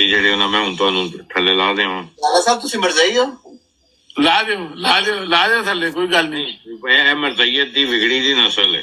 ਸੀ ਜਿਹੜੇ ਉਹਨਾਂ ਮੈਂ ਹੁਣ ਤੁਹਾਨੂੰ ਥੱਲੇ ਲਾ ਦੇਵਾਂ। ਲਾਲਾ ਸਾਹਿਬ ਤੁਸੀਂ ਮਰਜ਼ਾਈ ਹੋ? ਲਾ ਦਿਓ ਥੱਲੇ, ਕੋਈ ਗੱਲ ਨਹੀਂ। ਇਹ ਮਰਜ਼ਾਈਅਤ ਦੀ ਵਿਗੜੀ ਦੀ ਨਸਲ ਹੈ।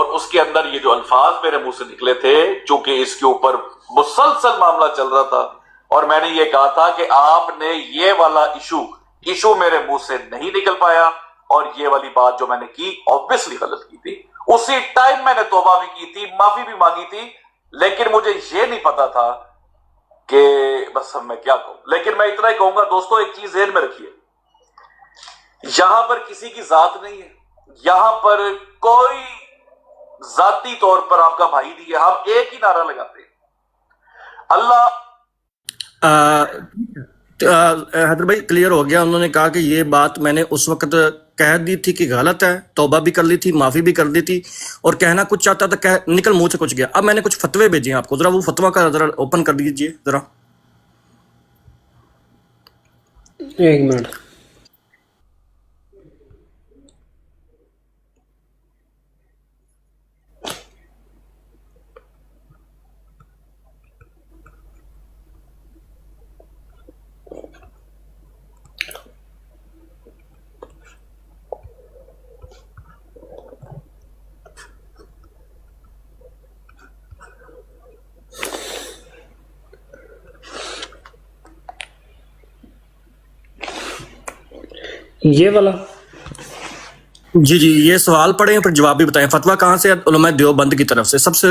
اور اس کے اندر یہ جو الفاظ میرے منہ سے نکلے تھے، چونکہ اس کے اوپر مسلسل معاملہ چل رہا تھا اور میں نے یہ کہا تھا کہ آپ نے یہ والا ایشو میرے منہ سے نہیں نکل پایا، اور یہ والی بات جو میں نے کی obviously غلط کی تھی. اسی ٹائم میں نے توبہ بھی کی تھی، معافی بھی مانگی تھی، لیکن مجھے یہ نہیں پتا تھا کہ بس میں کیا کہوں. لیکن میں اتنا ہی کہوں گا دوستو، ایک چیز ذہن میں رکھیے، یہاں پر کسی کی ذات نہیں ہے، یہاں پر کوئی ذاتی طور پر آپ کا بھائی نہیں ہے. ہم ایک ہی نعرہ لگاتے ہیں، اللہ. حیدر بھائی کلیئر ہو گیا. انہوں نے کہا کہ یہ بات میں نے اس وقت کہہ دی تھی کہ غلط ہے، توبہ بھی کر لی تھی، معافی بھی کر دی تھی، اور کہنا کچھ چاہتا تھا، نکل منہ سے کچھ گیا. اب میں نے کچھ فتوے بھیجے ہیں آپ کو، ذرا وہ فتویٰ کا ذرا اوپن کر دیجئے ذرا. ایک منٹ. یہ والا جی یہ سوال پڑھیں پھر جواب بھی بتائیں. فتویٰ کہاں سے؟ علماء دیوبند کی طرف سے سب سے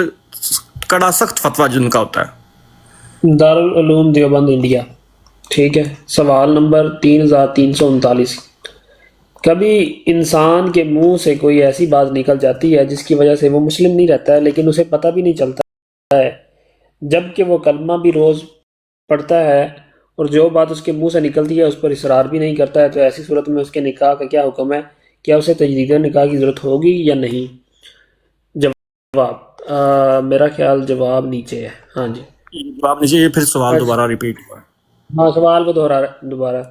کڑا سخت فتویٰ جن کا ہوتا ہے. دارالعلوم دیوبند انڈیا. ٹھیک ہے. سوال نمبر 3339. کبھی انسان کے منہ سے کوئی ایسی بات نکل جاتی ہے جس کی وجہ سے وہ مسلم نہیں رہتا ہے، لیکن اسے پتہ بھی نہیں چلتا ہے، جبکہ وہ کلمہ بھی روز پڑھتا ہے اور جو بات اس کے منہ سے نکلتی ہے اس پر اصرار بھی نہیں کرتا ہے، تو ایسی صورت میں اس کے نکاح کا کیا حکم ہے؟ کیا اسے تجدید نکاح کی ضرورت ہوگی یا نہیں؟ جواب میرا خیال جواب نیچے ہے. ہاں جی جواب نیچے. یہ پھر سوال دوبارہ ریپیٹ ہوا. ہاں سوال کو دوبارہ.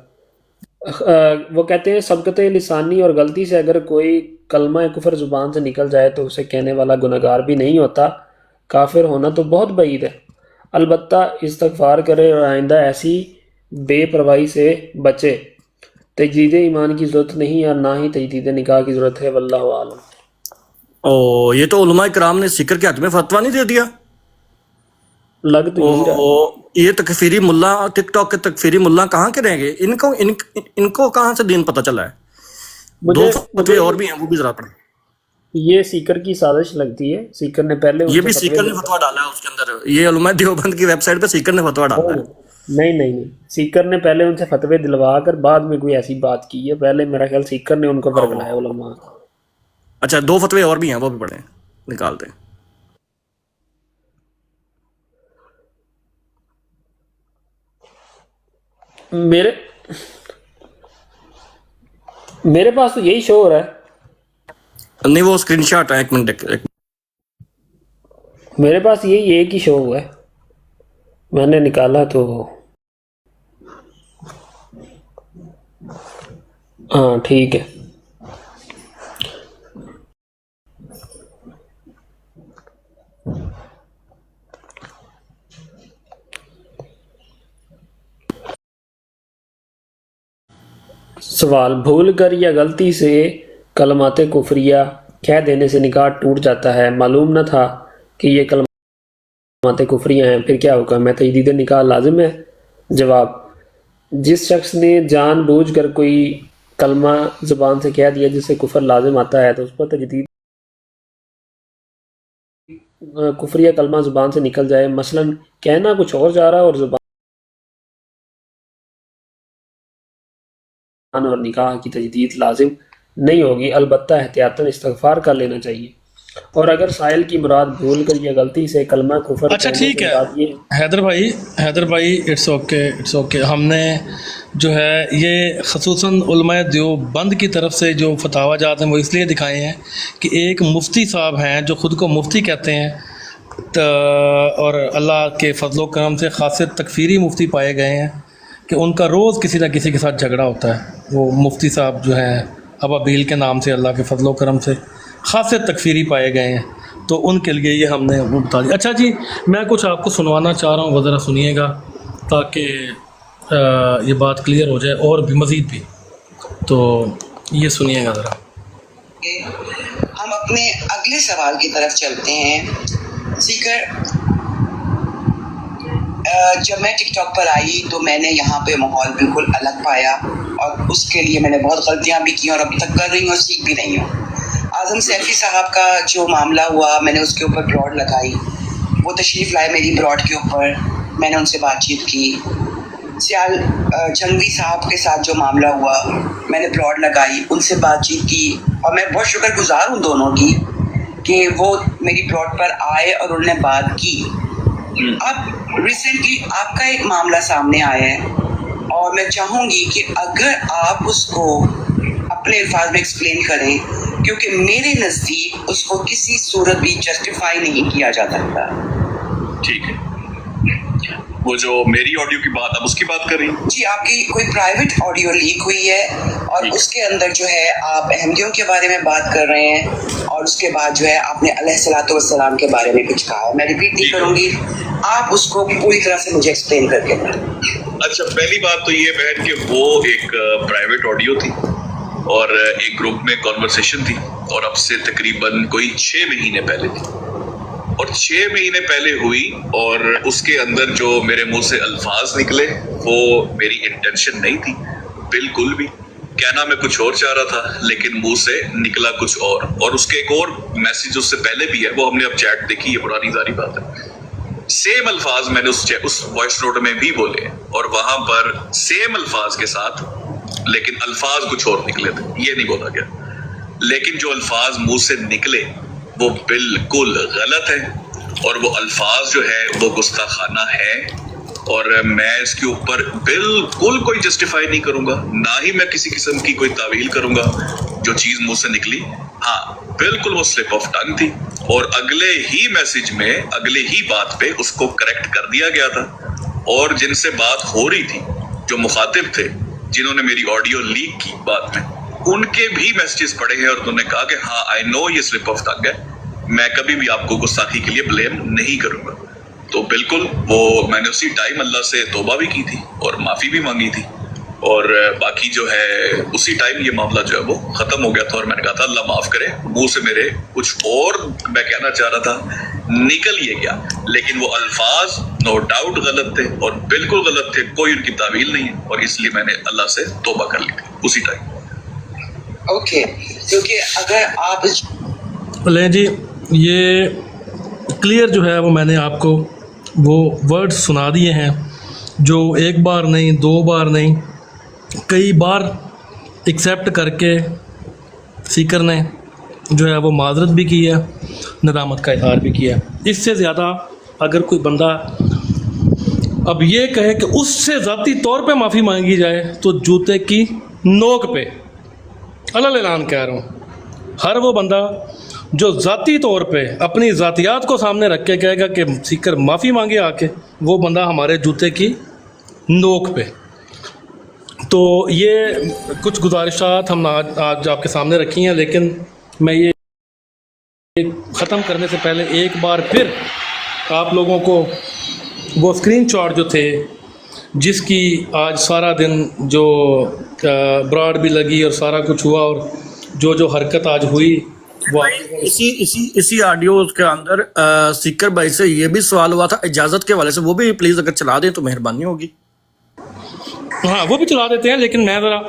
وہ کہتے ہیں سبقت لسانی اور غلطی سے اگر کوئی کلمہ کفر زبان سے نکل جائے تو اسے کہنے والا گناہگار بھی نہیں ہوتا، کافر ہونا تو بہت بعید ہے. البتہ استغفار کرے اور آئندہ ایسی بے پرواہی سے بچے. تجدید ایمان کی ضرورت نہیں اور نہ ہی تجدید نکاح کی ضرورت ہے، واللہ عالم. یہ تو علماء کرام نے سکر کے ہاتھ میں فتویٰ نہیں دے دیا. لگ تو یہی رہا. یہ تکفیری ملا، ٹک ٹاک کے تکفیری ملا کہاں کے رہیں گے؟ ان کو کہاں سے دین پتہ چلا ہے؟ دو فتوے اور بھی ہیں، وہ بھی ذرا پڑھیں. یہ سیکر کی سازش لگتی ہے. سیکر نے پہلے یہ بھی سیکر نے فتویٰ ڈالا ہے اس کے اندر. یہ علماء دیوبند کی ویب سائٹ پہ سیکر نے فتویٰ ڈالا ہے. نہیں سیکر نے پہلے ان سے فتوے دلوا کر بعد میں کوئی ایسی بات کی ہے. پہلے میرا خیال سیکر نے ان کو ورگلایا علماء. اچھا دو فتوے اور بھی ہیں، وہ بھی پڑھیں، نکال دیں. میرے پاس تو یہی شو ہو رہا ہے. نہیں وہ اسکرین شاٹ ہے. ایک منٹ. میرے پاس یہی ایک ہی شو ہوا ہے، میں نے نکالا تو. ہاں ٹھیک ہے. سوال: بھول کر یا غلطی سے کلمات کفریہ کہہ دینے سے نکاح ٹوٹ جاتا ہے، معلوم نہ تھا کہ یہ کلمات کفریہ ہیں، پھر کیا حکم ہے؟ تجدید نکاح لازم ہے؟ جواب: جس شخص نے جان بوجھ کر کوئی کلمہ زبان سے کہہ دیا جس سے کفر لازم آتا ہے تو اس پر تجدید کفریہ کلمہ زبان سے نکل جائے، مثلا کہنا کچھ اور جا رہا اور زبان اور نکاح کی تجدید لازم نہیں ہوگی، البتہ احتیاطاً استغفار کر لینا چاہیے. اور اگر سائل کی مراد بھول کر یا غلطی سے کلمہ کفر، اچھا ٹھیک ہے حیدر بھائی اٹس اوکے. ہم نے جو ہے یہ خصوصاً علماء دیوبند کی طرف سے جو فتاوی جات ہیں وہ اس لیے دکھائے ہیں کہ ایک مفتی صاحب ہیں جو خود کو مفتی کہتے ہیں، اور اللہ کے فضل و کرم سے خاصے تکفیری مفتی پائے گئے ہیں کہ ان کا روز کسی نہ کسی کے ساتھ جھگڑا ہوتا ہے. وہ مفتی صاحب جو ہیں ابابیل کے نام سے اللہ کے فضل و کرم سے خاصے تکفیری پائے گئے ہیں، تو ان کے لیے یہ ہم نے وہ بتا دیا. اچھا جی میں کچھ آپ کو سنوانا چاہ رہا ہوں، وہ ذرا سنیے گا تاکہ یہ بات کلیئر ہو جائے اور بھی مزید بھی. تو یہ سنیے گا ذرا. ہم اپنے اگلے سوال کی طرف چلتے ہیں. سیکر، جب میں ٹک ٹاک پر آئی تو میں نے یہاں پہ ماحول بالکل الگ پایا، اور اس کے لیے میں نے بہت غلطیاں بھی کی اور ابھی تک کر رہی ہوں اور سیکھ بھی رہی ہوں. اعظم سیفی صاحب کا جو معاملہ ہوا، میں نے اس کے اوپر براڈ لگائی، وہ تشریف لائے میری براڈ کے اوپر، میں نے ان سے بات چیت کی. سیال جنگوی صاحب کے ساتھ جو معاملہ ہوا، میں نے براڈ لگائی، ان سے بات چیت کی، اور میں بہت شکر گزار ہوں دونوں کی کہ وہ میری براڈ پر آئے اور انہوں نے بات کی. اب ریسنٹلی آپ کا ایک معاملہ سامنے آیا ہے، اور میں چاہوں گی کہ اگر آپ اس کو اپنے الفاظ میں ایکسپلین کریں، کیونکہ میرے نزدیک اس کو کسی صورت بھی جسٹیفائی نہیں کیا جا سکتا. ٹھیک ہے، وہ جو میری آڈیو کی بات، اب اس کی بات کر رہی ہیں؟ جی، آپ کی کوئی پرائیویٹ آڈیو لیک ہوئی ہے، اور اس کے اندر جو ہے آپ احمدیوں کے بارے میں بات کر رہے ہیں، اور اس کے بعد جو ہے آپ نے علیہ الصلوۃ والسلام کے بارے میں کچھ کہا ہے. میں ریپیٹ نہیں کروں گی، آپ اس کو پوری طرح سے مجھے ایکسپلین کر کے دیں. اچھا، پہلی بات تو یہ بہن کہ وہ ایک پرائیویٹ آڈیو تھی اور ایک گروپ میں کانورسیشن تھی، اور اب سے تقریباً کوئی 6 مہینے پہلے تھی، اور 6 مہینے پہلے ہوئی، اور اس کے اندر جو میرے منہ سے الفاظ نکلے وہ میری انٹینشن نہیں تھی بالکل بھی. کہنا میں کچھ اور چاہ رہا تھا لیکن منہ سے نکلا کچھ اور اس کے ایک اور میسج اس سے پہلے بھی ہے، وہ ہم نے اب چیٹ دیکھی، یہ پرانی ساری بات ہے. سیم الفاظ میں نے اس وائس نوٹ میں بھی بولے، اور وہاں پر سیم الفاظ کے ساتھ، لیکن الفاظ کچھ اور نکلے تھے، یہ نہیں بولا گیا. لیکن جو الفاظ منہ سے نکلے وہ بالکل غلط ہے، اور وہ الفاظ جو ہے وہ گستاخانہ ہے، اور میں اس کے اوپر بالکل کوئی جسٹیفائی نہیں کروں گا، نہ ہی میں کسی قسم کی کوئی تعویل کروں گا. جو چیز منہ سے نکلی، ہاں بالکل وہ سلپ آف ٹنگ تھی، اور اگلے ہی میسج میں اگلے ہی بات پہ اس کو کریکٹ کر دیا گیا تھا. اور جن سے بات ہو رہی تھی، جو مخاطب تھے جنہوں نے میری آڈیو لیک کی بعد میں، ان کے بھی میسیجز پڑے ہیں، اور انہوں نے کہا کہ ہاں آئی نو یہ سلپ آف ٹنگ ہے، میں کبھی بھی آپ کو گستاخی کے لیے بلیم نہیں کروں گا. تو بالکل وہ میں نے اسی ٹائم اللہ سے توبہ بھی کی تھی اور معافی بھی مانگی تھی، اور باقی جو ہے اسی ٹائم یہ معاملہ جو ہے وہ ختم ہو گیا تھا، اور میں نے کہا تھا اللہ معاف کرے، منہ سے میرے کچھ اور میں کہنا چاہ رہا تھا نکل یہ گیا. لیکن وہ الفاظ نو ڈاؤٹ غلط تھے، اور بالکل غلط تھے، کوئی ان کی تعویل نہیں ہے، اور اس لیے میں نے اللہ سے توبہ کر لی تھی اسی ٹائم. اوکے، کیونکہ اگر آپ لیں جی، یہ کلیئر جو ہے وہ میں نے آپ کو وہ ورڈ سنا دیے ہیں، جو ایک بار نہیں، 2 بار نہیں، کئی بار ایکسیپٹ کر کے سیکر نے جو ہے وہ معذرت بھی کی ہے، ندامت کا اظہار بھی کیا ہے. اس سے زیادہ اگر کوئی بندہ اب یہ کہے کہ اس سے ذاتی طور پہ معافی مانگی جائے، تو جوتے کی نوک پہ علل اعلان کہہ رہا ہوں، ہر وہ بندہ جو ذاتی طور پہ اپنی ذاتیات کو سامنے رکھ کے کہے گا کہ سیکر معافی مانگے آ کے، وہ بندہ ہمارے جوتے کی نوک پہ. تو یہ کچھ گزارشات ہم آج آپ کے سامنے رکھی ہیں، لیکن میں یہ ختم کرنے سے پہلے ایک بار پھر آپ لوگوں کو وہ اسکرین شاٹ جو تھے، جس کی آج سارا دن جو براڈ بھی لگی اور سارا کچھ ہوا، اور جو حرکت آج ہوئی وہ اسی آڈیو کے اندر سیکر بھائی سے یہ بھی سوال ہوا تھا اجازت کے حوالے سے، وہ بھی پلیز اگر چلا دیں تو مہربانی ہوگی. ہاں وہ بھی چلا دیتے ہیں، لیکن میں ذرا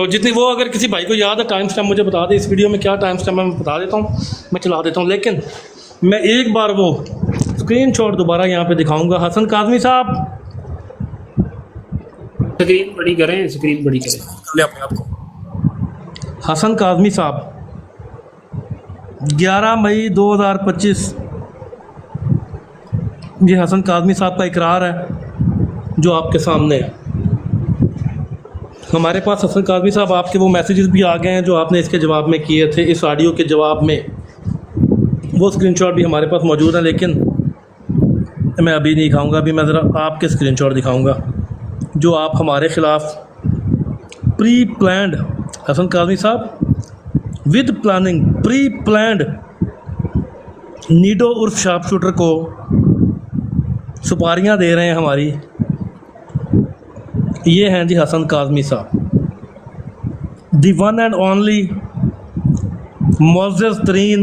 جتنی وہ اگر کسی بھائی کو یاد ہے ٹائم اسٹیمپ مجھے بتا دے، اس ویڈیو میں کیا ٹائم اسٹیمپ ہے میں بتا دیتا ہوں، میں چلا دیتا ہوں. لیکن میں ایک بار وہ اسکرین شاٹ دوبارہ یہاں پہ دکھاؤں گا. حسن کاظمی صاحب اسکرین بڑی کریں، اسکرین بڑی کریں لے اپنے آپ کو. حسن کاظمی صاحب 11 مئی 2025، یہ حسن کاظمی صاحب کا اقرار ہے جو آپ کے سامنے ہے. ہمارے پاس حسن کاظمی صاحب آپ کے وہ میسیجز بھی آ گئے ہیں جو آپ نے اس کے جواب میں کیے تھے، اس آڈیو کے جواب میں، وہ اسکرین شاٹ بھی ہمارے پاس موجود ہیں، لیکن میں ابھی نہیں دکھاؤں گا. ابھی میں ذرا آپ کے اسکرین شاٹ دکھاؤں گا جو آپ ہمارے خلاف پری planned, Hassan Kazmi sahab with planning pre planned Naidu عرف شارپ شوٹر کو سپاریاں دے رہے ہیں ہماری. یہ ہیں جی حسن کاظمی صاحب، دی ون اینڈ اونلی معزز ترین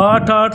8-8,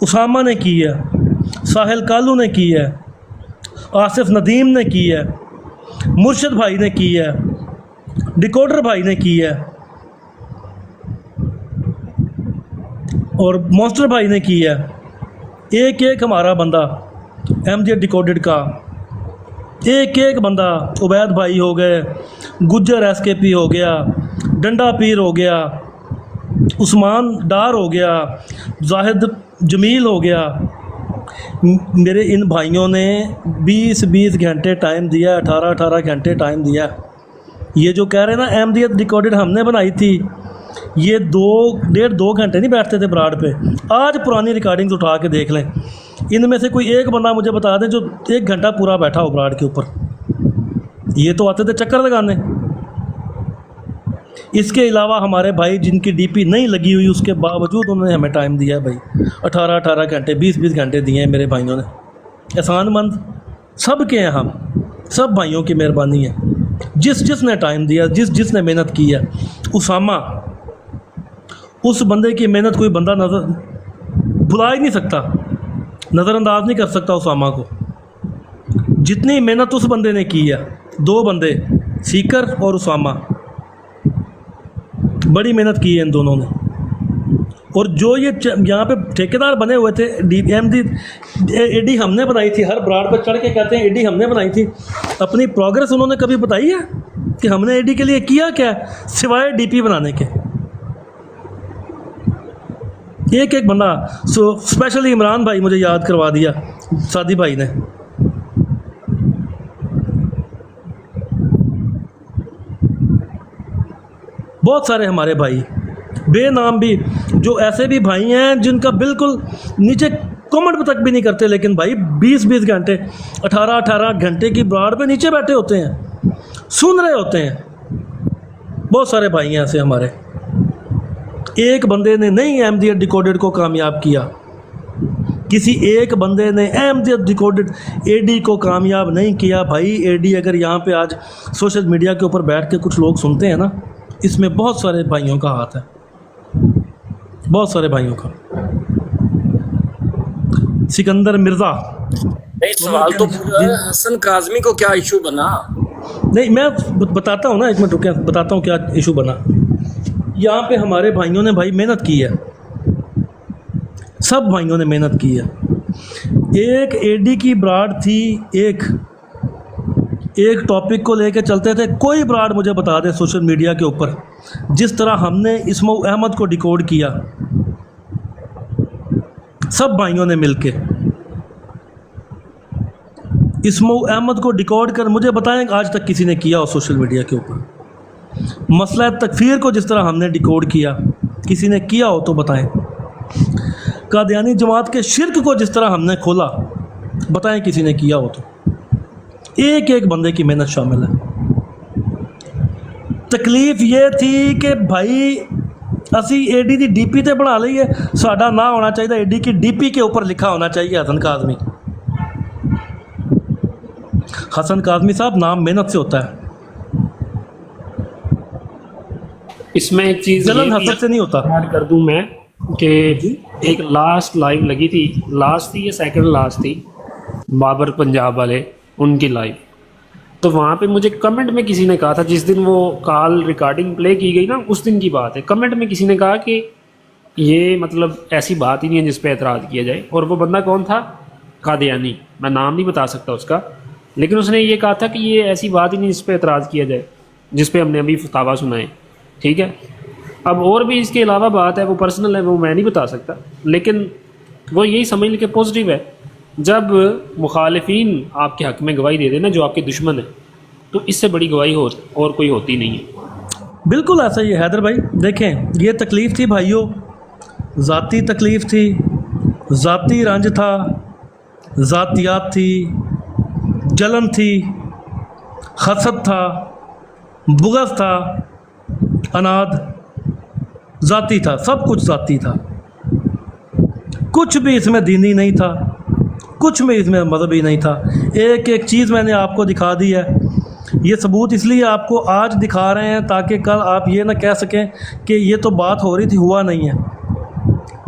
اسامہ نے کی ہے, ساحل کالو نے کی ہے, آصف ندیم نے کی ہے, مرشد بھائی نے کی ہے, ڈیکوڈر بھائی نے کی ہے, اور مونسٹر بھائی نے کی ہے. ایک ایک ہمارا بندہ ایم جی ڈیکوڈڈ کا, ایک ایک بندہ, عبید بھائی ہو گئے, گجر ایس کے پی ہو گیا, ڈنڈا پیر ہو گیا, عثمان ڈار ہو گیا, زاہد جمیل ہو گیا. میرے ان بھائیوں نے 20 گھنٹے ٹائم دیا, 18 گھنٹے ٹائم دیا. یہ جو کہہ رہے ہیں نا احمدیت ڈیکوڈڈ ہم نے بنائی تھی, یہ 2.5 گھنٹے نہیں بیٹھتے تھے براڈ پہ. آج پرانی ریکارڈنگز اٹھا کے دیکھ لیں, ان میں سے کوئی ایک بندہ مجھے بتا دیں جو 1 گھنٹہ پورا بیٹھا ہو براڈ کے اوپر. یہ تو آتے تھے چکر لگانے. اس کے علاوہ ہمارے بھائی جن کی ڈی پی نہیں لگی ہوئی, اس کے باوجود انہوں نے ہمیں ٹائم دیا ہے بھائی. 18 گھنٹے 20 گھنٹے دیے ہیں میرے بھائیوں نے. احسان مند سب کے ہیں, ہم سب بھائیوں کی مہربانی ہے. جس نے ٹائم دیا, جس نے محنت کی ہے. اسامہ, اس بندے کی محنت کوئی بندہ نظر بھلا ہی نہیں سکتا, نظر انداز نہیں کر سکتا اسامہ کو. جتنی محنت اس بندے نے کی ہے, 2 بندے سیکر اور اسامہ, بڑی محنت کی ہے ان دونوں نے. اور جو یہ یہاں پہ ٹھیکیدار بنے ہوئے تھے, اے ڈی ہم نے بنائی تھی. ہر براڈ پہ چڑھ کے کہتے ہیں اے ڈی ہم نے بنائی تھی. اپنی پروگرس انہوں نے کبھی بتائی ہے کہ ہم نے اے ڈی کے لیے کیا کیا ہے سوائے ڈی پی بنانے کے؟ ایک ایک بندہ. اسپیشلی عمران بھائی مجھے یاد کروا دیا, سادی بھائی نے. بہت سارے ہمارے بھائی بے نام بھی, جو ایسے بھی بھائی ہیں جن کا بالکل نیچے کمنٹ تک بھی نہیں کرتے, لیکن بھائی 20 گھنٹے 18 گھنٹے کی براڈ پہ نیچے بیٹھے ہوتے ہیں, سن رہے ہوتے ہیں. بہت سارے بھائی ہیں ایسے ہمارے. ایک بندے نے نہیں احمدیت ڈیکوڈڈ کو کامیاب کیا, کسی ایک بندے نے احمدیت ڈیکوڈڈ اے ڈی کو کامیاب نہیں کیا. بھائی اے ڈی اگر یہاں پہ آج سوشل میڈیا کے اوپر بیٹھ کے کچھ لوگ سنتے ہیں نا, اس میں بہت سارے بھائیوں کا ہاتھ ہے, بہت سارے بھائیوں کا. سکندر مرزا, سوال تو پورا ہے, حسن کاظمی کو کیا ایشو بنا؟ نہیں میں بتاتا ہوں نا, 1 منٹ رکیں, بتاتا ہوں کیا ایشو بنا. یہاں پہ ہمارے بھائیوں نے بھائی محنت کی ہے, سب بھائیوں نے محنت کی ہے. ایک اے ڈی کی براڈ تھی, ایک ٹاپک کو لے کے چلتے تھے. کوئی براڈ مجھے بتا دیں سوشل میڈیا کے اوپر جس طرح ہم نے اسمو احمد کو ڈیکوڈ کیا, سب بھائیوں نے مل کے اسمو احمد کو ڈیکوڈ کر. مجھے بتائیں آج تک کسی نے کیا ہو سوشل میڈیا کے اوپر. مسئلہ تکفیر کو جس طرح ہم نے ڈیکوڈ کیا, کسی نے کیا ہو تو بتائیں. قادیانی جماعت کے شرک کو جس طرح ہم نے کھولا, بتائیں کسی نے کیا ہو تو. ایک ایک بندے کی محنت شامل ہے. تکلیف یہ تھی کہ بھائی اسی اے ڈی دی ڈی پی تے بنا لئیے, ساڈا نہ ہونا چاہیے اے ڈی کی ڈی پی کے اوپر لکھا ہونا چاہیے حسن کاظمی. حسن کاظمی صاحب نام محنت سے ہوتا ہے, اس میں ایک چیز جلن حسد سے نہیں ہوتا. ایڈ کر دوں میں کہ ایک لاسٹ لائیو لگی تھی, لاسٹ تھی یا سیکنڈ لاسٹ تھی, بابر پنجاب والے ان کی لائیو. تو وہاں پہ مجھے کمنٹ میں کسی نے کہا تھا, جس دن وہ کال ریکارڈنگ پلے کی گئی نا اس دن کی بات ہے, کمنٹ میں کسی نے کہا کہ یہ مطلب ایسی بات ہی نہیں ہے جس پہ اعتراض کیا جائے. اور وہ بندہ کون تھا؟ قادیانی, میں نام نہیں بتا سکتا اس کا, لیکن اس نے یہ کہا تھا کہ یہ ایسی بات ہی نہیں جس پہ اعتراض کیا جائے, جس پہ ہم نے ابھی فتاویٰ سنائے. ٹھیک ہے, اب اور بھی اس کے علاوہ بات ہے, وہ پرسنل ہے, وہ میں نہیں بتا سکتا, لیکن وہ یہی سمجھ لیں کہ پازیٹیو ہے. جب مخالفین آپ کے حق میں گواہی دے دیں نا, جو آپ کے دشمن ہیں, تو اس سے بڑی گواہی اور کوئی ہوتی نہیں ہے. بالکل ایسا ہی ہے حیدر بھائی. دیکھیں یہ تکلیف تھی بھائیوں, ذاتی تکلیف تھی, ذاتی رنج تھا, ذاتیات تھی, جلن تھی, حسد تھا, بغض تھا, اناد ذاتی تھا, سب کچھ ذاتی تھا. کچھ بھی اس میں دینی نہیں تھا, کچھ بھی اس میں مذہبی نہیں تھا. ایک ایک چیز میں نے آپ کو دکھا دی ہے. یہ ثبوت اس لیے آپ کو آج دکھا رہے ہیں تاکہ کل آپ یہ نہ کہہ سکیں کہ یہ تو بات ہو رہی تھی, ہوا نہیں ہے.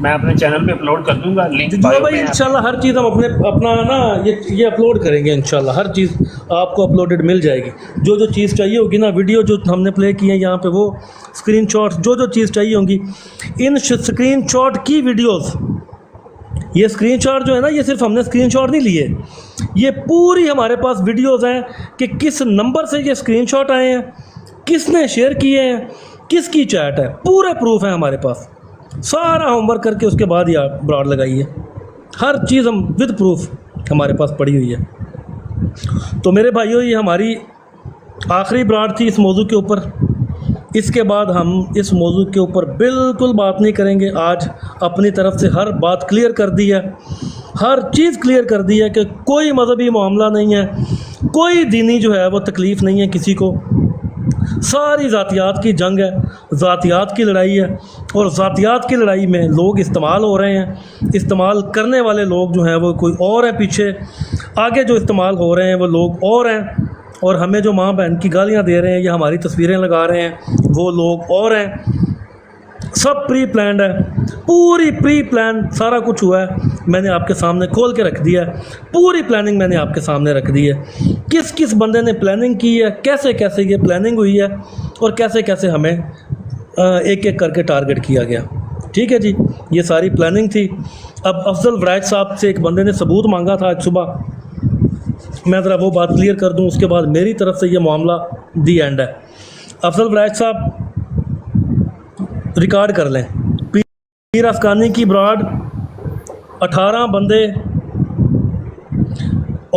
میں اپنے چینل پہ اپلوڈ کر دوں گا لنک جو بھائی انشاءاللہ ہر چیز ہم اپنا نا یہ اپلوڈ کریں گے انشاءاللہ، ہر چیز آپ کو اپلوڈڈ مل جائے گی، جو چیز چاہیے ہوگی نا، ویڈیو جو ہم نے پلے کی ہیں یہاں پہ وہ اسکرین شاٹ جو چیز چاہیے ہوں گی، ان اسکرین شاٹ کی ویڈیوز، یہ اسکرین شاٹ جو ہے نا، یہ صرف ہم نے اسکرین شاٹ نہیں لیے، یہ پوری ہمارے پاس ویڈیوز ہیں کہ کس نمبر سے یہ اسکرین شاٹ آئے ہیں، کس نے شیئر کیے ہیں، کس کی چیٹ ہے، پورے پروف ہیں ہمارے پاس، سارا ہوم ورک کر کے اس کے بعد یہ براڈ لگائی ہے، ہر چیز ہم ود پروف ہمارے پاس پڑی ہوئی ہے۔ تو میرے بھائیوں، یہ ہماری آخری براڈ تھی اس موضوع کے اوپر، اس کے بعد ہم اس موضوع کے اوپر بالکل بات نہیں کریں گے۔ آج اپنی طرف سے ہر بات کلیئر کر دی ہے، ہر چیز کلیئر کر دی ہے کہ کوئی مذہبی معاملہ نہیں ہے، کوئی دینی جو ہے وہ تکلیف نہیں ہے کسی کو، ساری ذاتیات کی جنگ ہے، ذاتیات کی لڑائی ہے، اور ذاتیات کی لڑائی میں لوگ استعمال ہو رہے ہیں، استعمال کرنے والے لوگ جو ہیں وہ کوئی اور ہیں، پیچھے آگے جو استعمال ہو رہے ہیں وہ لوگ اور ہیں، اور ہمیں جو ماں بہن کی گالیاں دے رہے ہیں یا ہماری تصویریں لگا رہے ہیں وہ لوگ اور ہیں۔ سب پری پلانڈ ہے، پوری پری پلان، سارا کچھ ہوا ہے، میں نے آپ کے سامنے کھول کے رکھ دیا ہے، پوری پلاننگ میں نے آپ کے سامنے رکھ دی ہے، کس کس بندے نے پلاننگ کی ہے، کیسے کیسے یہ پلاننگ ہوئی ہے، اور کیسے کیسے ہمیں ایک ایک کر کے ٹارگٹ کیا گیا۔ ٹھیک ہے جی، یہ ساری پلاننگ تھی۔ اب افضل ورائج صاحب سے ایک بندے نے ثبوت مانگا تھا آج صبح، میں ذرا وہ بات کلیئر کر دوں، اس کے بعد میری طرف سے یہ معاملہ دی اینڈ ہے۔ افضل ورائج صاحب ریکارڈ کر لیں، پیر افغانی کی براڈ 18 بندے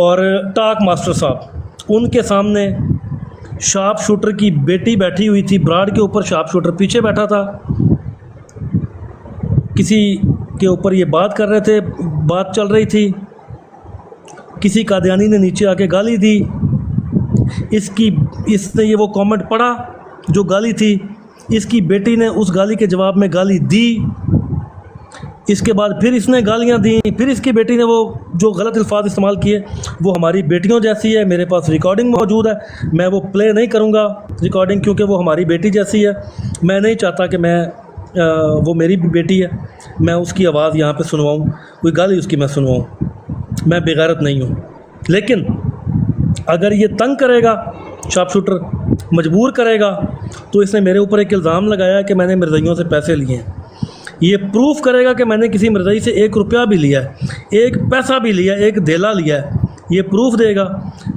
اور ٹاک ماسٹر صاحب، ان کے سامنے شارپ شوٹر کی بیٹی بیٹھی ہوئی تھی براڈ کے اوپر، شارپ شوٹر پیچھے بیٹھا تھا، کسی کے اوپر یہ بات کر رہے تھے، بات چل رہی تھی، کسی قادیانی نے نیچے آ کے گالی دی، اس نے یہ وہ کامنٹ پڑھا جو گالی تھی، اس کی بیٹی نے اس گالی کے جواب میں گالی دی، اس کے بعد پھر اس نے گالیاں دیں، پھر اس کی بیٹی نے وہ جو غلط الفاظ استعمال کیے وہ ہماری بیٹیوں جیسی ہے، میرے پاس ریکارڈنگ موجود ہے، میں وہ پلے نہیں کروں گا ریکارڈنگ، کیونکہ وہ ہماری بیٹی جیسی ہے، میں نہیں چاہتا کہ وہ میری بیٹی ہے میں اس کی آواز یہاں پہ سنواؤں، کوئی گالی اس کی میں سنواؤں، میں بے غیرت نہیں ہوں۔ لیکن اگر یہ تنگ کرے گا، شارپ شوٹر مجبور کرے گا، تو اس نے میرے اوپر ایک الزام لگایا کہ میں نے مرزائیوں سے پیسے لیے ہیں، یہ پروف کرے گا کہ میں نے کسی مرزائی سے 1 روپیہ بھی لیا ہے، 1 پیسہ بھی لیا ہے، 1 دھیلا لیا ہے، یہ پروف دے گا،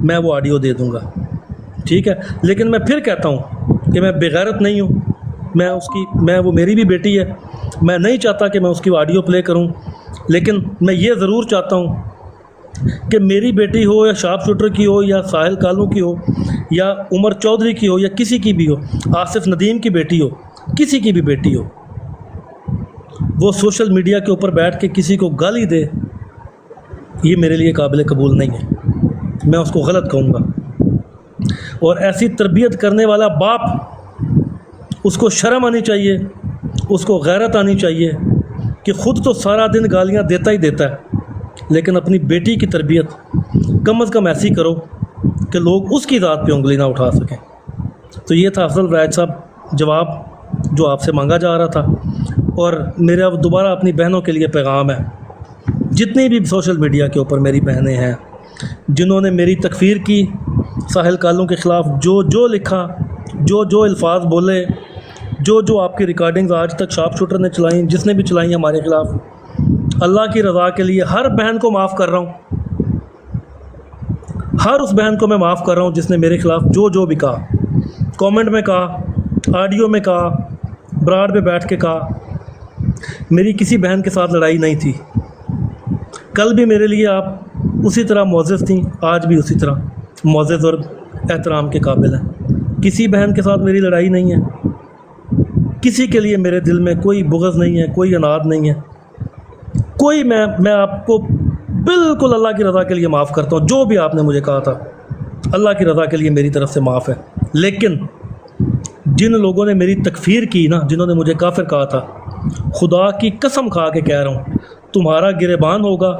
میں وہ آڈیو دے دوں گا۔ ٹھیک ہے، لیکن میں پھر کہتا ہوں کہ میں بے غیرت نہیں ہوں، وہ میری بھی بیٹی ہے، میں نہیں چاہتا کہ میں اس کی آڈیو پلے کروں، لیکن میں یہ ضرور چاہتا ہوں کہ میری بیٹی ہو یا شارپ شوٹر کی ہو یا ساحل کالوں کی ہو یا عمر چودھری کی ہو یا کسی کی بھی ہو، آصف ندیم کی بیٹی ہو، کسی کی بھی بیٹی ہو، وہ سوشل میڈیا کے اوپر بیٹھ کے کسی کو گالی دے، یہ میرے لیے قابل قبول نہیں ہے، میں اس کو غلط کہوں گا۔ اور ایسی تربیت کرنے والا باپ، اس کو شرم آنی چاہیے، اس کو غیرت آنی چاہیے کہ خود تو سارا دن گالیاں دیتا ہی دیتا ہے، لیکن اپنی بیٹی کی تربیت کم از کم ایسی کرو کہ لوگ اس کی ذات پہ انگلی نہ اٹھا سکیں۔ تو یہ تھا افضل ورائج صاحب جواب جو آپ سے مانگا جا رہا تھا، اور میرا دوبارہ اپنی بہنوں کے لیے پیغام ہے، جتنی بھی سوشل میڈیا کے اوپر میری بہنیں ہیں جنہوں نے میری تکفیر کی، ساحل کالوں کے خلاف جو لکھا، جو الفاظ بولے، جو آپ کی ریکارڈنگز آج تک شارپ شوٹر نے چلائیں، جس نے بھی چلائیں ہمارے خلاف، اللہ کی رضا کے لیے ہر بہن کو معاف کر رہا ہوں، ہر اس بہن کو میں معاف کر رہا ہوں جس نے میرے خلاف جو بھی کہا، کامنٹ میں کہا، آڈیو میں کہا، براڈ پہ بیٹھ کے کہا۔ میری کسی بہن کے ساتھ لڑائی نہیں تھی، کل بھی میرے لیے آپ اسی طرح معزز تھیں، آج بھی اسی طرح معزز اور احترام کے قابل ہیں۔ کسی بہن کے ساتھ میری لڑائی نہیں ہے، کسی کے لیے میرے دل میں کوئی بغض نہیں ہے، کوئی اناد نہیں ہے، کوئی میں آپ کو بالکل اللہ کی رضا کے لیے معاف کرتا ہوں، جو بھی آپ نے مجھے کہا تھا اللہ کی رضا کے لیے میری طرف سے معاف ہے۔ لیکن جن لوگوں نے میری تکفیر کی نا، جنہوں نے مجھے کافر کہا تھا، خدا کی قسم کھا کے کہہ رہا ہوں، تمہارا گریبان ہوگا،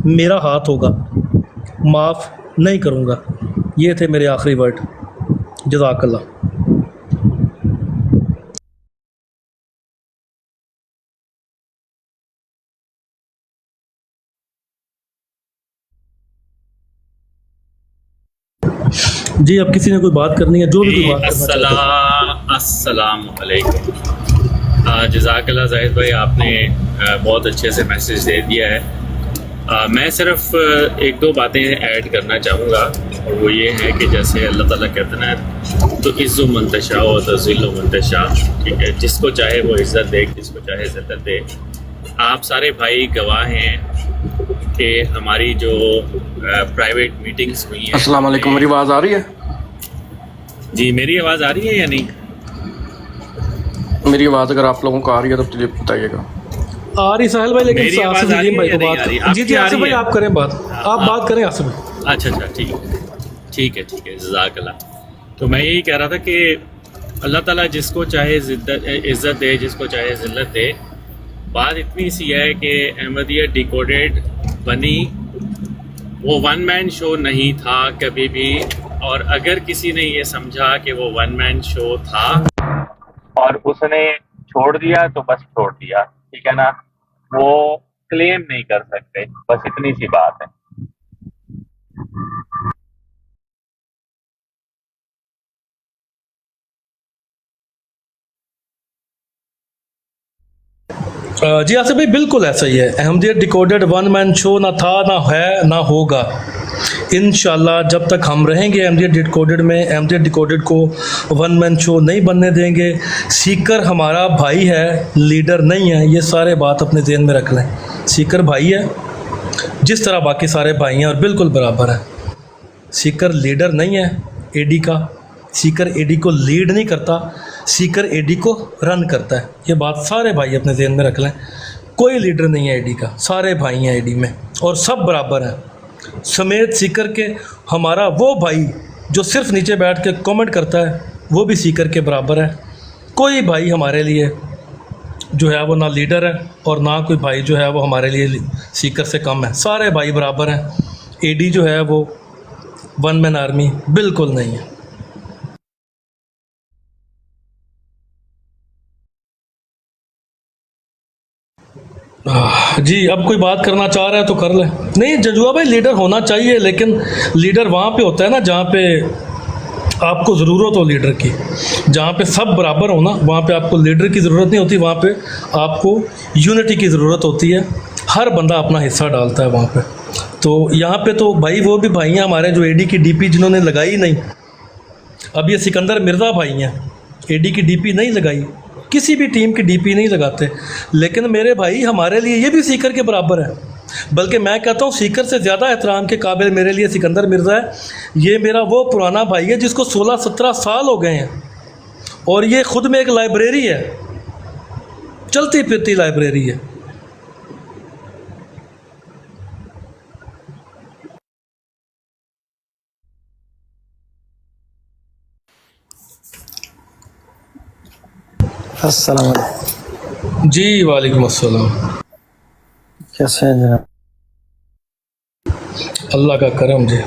میرا ہاتھ ہوگا، معاف نہیں کروں گا۔ یہ تھے میرے آخری ورڈ۔ جزاک اللہ۔ جی اب کسی نے کوئی بات کرنی ہے، جو بھی کوئی بات کرنا چاہتے ہیں۔ السلام علیکم۔ جزاک اللہ زاہد بھائی، آپ نے بہت اچھے سے میسیج دے دیا ہے۔ میں صرف ایک دو باتیں ایڈ کرنا چاہوں گا، اور وہ یہ ہے کہ جیسے اللہ تعالیٰ کہتے ہیں تو عز و منتشا و تذل و منتشا، ٹھیک ہے، جس کو چاہے وہ عزت دے، جس کو چاہے ذلت دے۔ آپ سارے بھائی گواہ ہیں کہ ہماری جو پرائیویٹ میٹنگز ہوئی ہیں۔ السلام علیکم، میری آواز آ رہی ہے؟ جی میری آواز آ رہی ہے یا نہیں؟ میری آواز اگر آپ لوگوں کو آ رہی ہے تو مجھے بتائیے گا۔ آ رہی ساحل بھائی، لیکن میری آواز آصف آ رہی ندیم ہے بھائی یا کو نہیں بات آ رہی؟ جی آپ کی آ آصف رہی بھائی ہے؟ آپ کریں بات، آپ بات کریں آصف بھائی۔ اچھا ٹھیک ہے، جزاک اللہ۔ تو میں یہی کہہ رہا تھا کہ اللہ تعالیٰ جس کو چاہے عزت دے، جس کو چاہے ذلت دے۔ بات اتنی سی ہے کہ احمدیہ ڈیکوڈیڈ بنی، وہ ون مین شو نہیں تھا کبھی بھی، اور اگر کسی نے یہ سمجھا کہ وہ ون مین شو تھا اور اس نے چھوڑ دیا تو بس چھوڑ دیا، ٹھیک ہے نا، وہ کلیم نہیں کر سکتے، بس اتنی سی بات ہے۔ جی آصف بھائی بالکل ایسا ہی ہے، احمدیہ ڈیکوڈڈ ون مین شو نہ تھا، نہ ہے، نہ ہوگا۔ انشاءاللہ جب تک ہم رہیں گے احمدیہ ڈیکوڈڈ میں، احمدیہ ڈیکوڈڈ کو ون مین شو نہیں بننے دیں گے۔ سیکر ہمارا بھائی ہے، لیڈر نہیں ہے، یہ سارے بات اپنے ذہن میں رکھ لیں۔ سیکر بھائی ہے جس طرح باقی سارے بھائی ہیں اور بالکل برابر ہے۔ سیکر لیڈر نہیں ہے اے ڈی کا، سیکر اے ڈی کو لیڈ نہیں کرتا، سیکر اے ڈی کو رن کرتا ہے۔ یہ بات سارے بھائی اپنے ذہن میں رکھ لیں، کوئی لیڈر نہیں ہے اے ڈی کا، سارے بھائی ہیں اے ڈی میں اور سب برابر ہیں سمیت سیکر کے۔ ہمارا وہ بھائی جو صرف نیچے بیٹھ کے کامنٹ کرتا ہے وہ بھی سیکر کے برابر ہے۔ کوئی بھائی ہمارے لیے جو ہے وہ نہ لیڈر ہے اور نہ کوئی بھائی جو ہے وہ ہمارے لیے سیکر سے کم ہے، سارے بھائی برابر ہیں۔ اے ڈی جو ہے وہ ون مین آرمی بالکل نہیں ہے۔ جی اب کوئی بات کرنا چاہ رہا ہے تو کر لیں۔ نہیں ججوا بھائی، لیڈر ہونا چاہیے، لیکن لیڈر وہاں پہ ہوتا ہے نا جہاں پہ آپ کو ضرورت ہو لیڈر کی۔ جہاں پہ سب برابر ہو نا، وہاں پہ آپ کو لیڈر کی ضرورت نہیں ہوتی، وہاں پہ آپ کو یونٹی کی ضرورت ہوتی ہے۔ ہر بندہ اپنا حصہ ڈالتا ہے وہاں پہ۔ تو یہاں پہ تو بھائی وہ بھی بھائی ہیں ہمارے جو اے ڈی کی ڈی پی جنہوں نے لگائی نہیں۔ اب یہ سکندر مرزا بھائی ہیں، اے ڈی کی ڈی پی نہیں لگائی، کسی بھی ٹیم کی ڈی پی نہیں لگاتے، لیکن میرے بھائی ہمارے لیے یہ بھی سیکر کے برابر ہے۔ بلکہ میں کہتا ہوں سیکر سے زیادہ احترام کے قابل میرے لیے سکندر مرزا ہے۔ یہ میرا وہ پرانا بھائی ہے جس کو 16-17 سال ہو گئے ہیں، اور یہ خود میں ایک لائبریری ہے، چلتی پھرتی لائبریری ہے۔ السلام علیکم جی وعلیکم السلام۔ کیسے ہیں جناب؟ اللہ کا کرم جی۔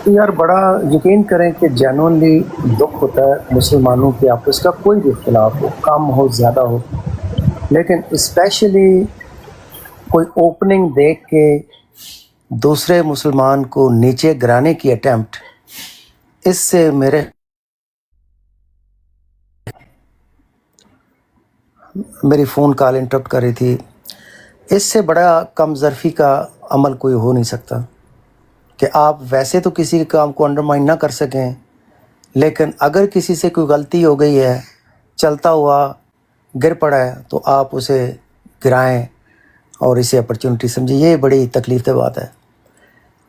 یار بڑا یقین کریں کہ جینوئنلی دکھ ہوتا ہے مسلمانوں کے آپس کا، کوئی بھی اختلاف ہو، کم ہو زیادہ ہو، لیکن اسپیشلی کوئی اوپننگ دیکھ کے دوسرے مسلمان کو نیچے گرانے کی اٹیمپٹ، اس سے میری فون کال انٹرپٹ کر رہی تھی، اس سے بڑا کم ظرفی کا عمل کوئی ہو نہیں سکتا کہ آپ ویسے تو کسی کے کام کو انڈرمائن نہ کر سکیں، لیکن اگر کسی سے کوئی غلطی ہو گئی ہے، چلتا ہوا گر پڑا ہے، تو آپ اسے گرائیں اور اسے اپرچونٹی سمجھیں۔ یہ بڑی تکلیف دہ بات ہے۔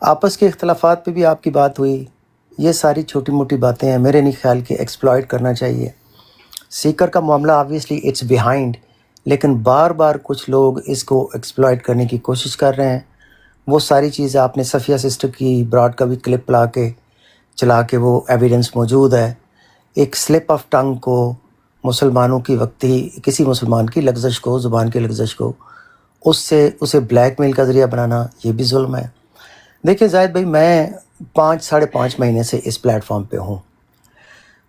آپس کے اختلافات پہ بھی آپ کی بات ہوئی، یہ ساری چھوٹی موٹی باتیں ہیں، میرے نہیں خیال کہ ایکسپلائٹ کرنا چاہیے۔ سیکر کا معاملہ آبویسلی اٹس بیہائنڈ، لیکن بار بار کچھ لوگ اس کو ایکسپلائٹ کرنے کی کوشش کر رہے ہیں۔ وہ ساری چیزیں آپ نے صفیہ سسٹر کی براڈ کا بھی کلپ چلا کے وہ ایویڈنس موجود ہے۔ ایک سلپ آف ٹنگ کو، مسلمانوں کی وقتی کسی مسلمان کی لغزش کو، زبان کی لغزش کو، اس سے اسے بلیک میل کا ذریعہ بنانا، یہ بھی ظلم ہے۔ دیکھیں زاہد بھائی، میں 5-5.5 مہینے سے اس پلیٹ فارم پہ ہوں،